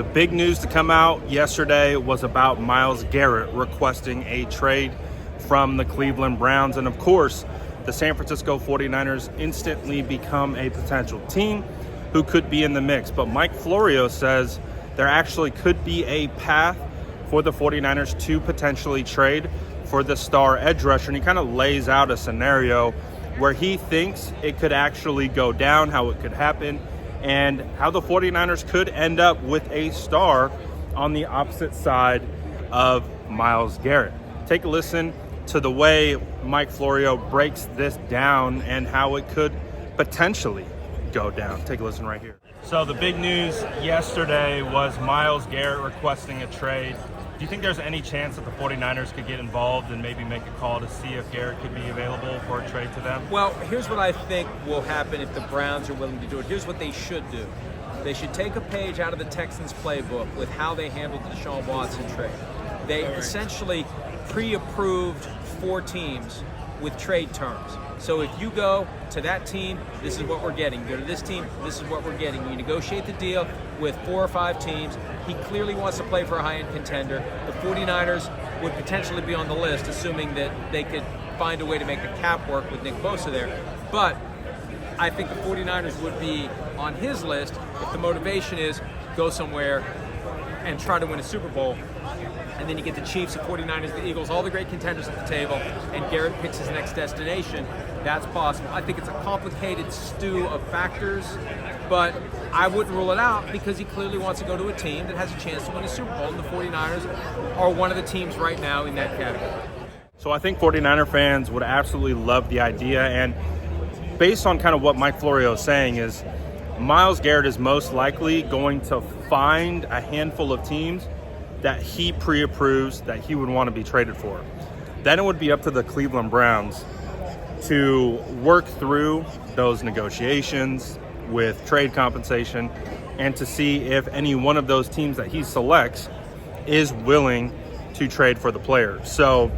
The big news to come out yesterday was about Myles Garrett requesting a trade from the Cleveland Browns. And of course, the San Francisco 49ers instantly become a potential team who could be in the mix. But Mike Florio says there actually could be a path for the 49ers to potentially trade for the star edge rusher. And he kind of lays out a scenario where he thinks it could actually go down, how it could happen, and how the 49ers could end up with a star on the opposite side of Myles Garrett. Take a listen to the way Mike Florio breaks this down and how it could potentially go down. Take a listen right here. So the big news yesterday was Myles Garrett requesting a trade. Do you think there's any chance that the 49ers could get involved and maybe make a call to see if Garrett could be available for a trade to them? Well, here's what I think will happen if the Browns are willing to do it. Here's what they should do. They should take a page out of the Texans playbook with how they handled the Deshaun Watson trade. They essentially pre-approved 4 teams with trade terms. So if you go to that team, this is what we're getting. Go to this team, this is what we're getting. You negotiate the deal with 4 or 5 teams. He clearly wants to play for a high-end contender. The 49ers would potentially be on the list, assuming that they could find a way to make the cap work with Nick Bosa there. But I think the 49ers would be on his list if the motivation is go somewhere and try to win a Super Bowl. And then you get the Chiefs, the 49ers, the Eagles, all the great contenders at the table, and Garrett picks his next destination. That's possible. I think it's a complicated stew of factors, but I wouldn't rule it out because he clearly wants to go to a team that has a chance to win a Super Bowl, and the 49ers are one of the teams right now in that category. So I think 49er fans would absolutely love the idea, and based on kind of what Mike Florio is saying is Myles Garrett is most likely going to find a handful of teams that he pre-approves that he would want to be traded for. Then it would be up to the Cleveland Browns to work through those negotiations with trade compensation and to see if any one of those teams that he selects is willing to trade for the player. So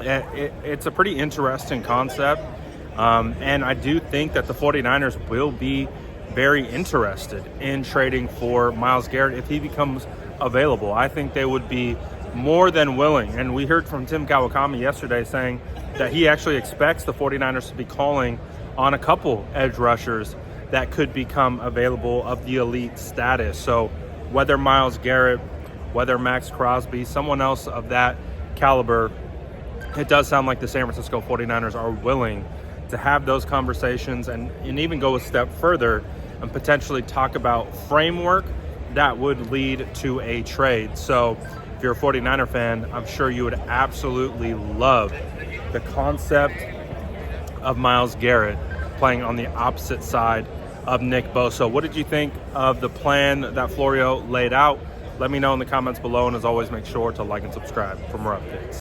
it's a pretty interesting concept. And I do think that the 49ers will be very interested in trading for Myles Garrett if he becomes available. I think they would be more than willing. And we heard from Tim Kawakami yesterday saying that he actually expects the 49ers to be calling on a couple edge rushers that could become available of the elite status. So whether Myles Garrett, whether Max Crosby, someone else of that caliber, it does sound like the San Francisco 49ers are willing to have those conversations and even go a step further and potentially talk about framework that would lead to a trade. So if you're a 49er fan, I'm sure you would absolutely love the concept of Myles Garrett playing on the opposite side of Nick Bosa. What did you think of the plan that Florio laid out? Let me know in the comments below, and as always, make sure to like and subscribe for more updates.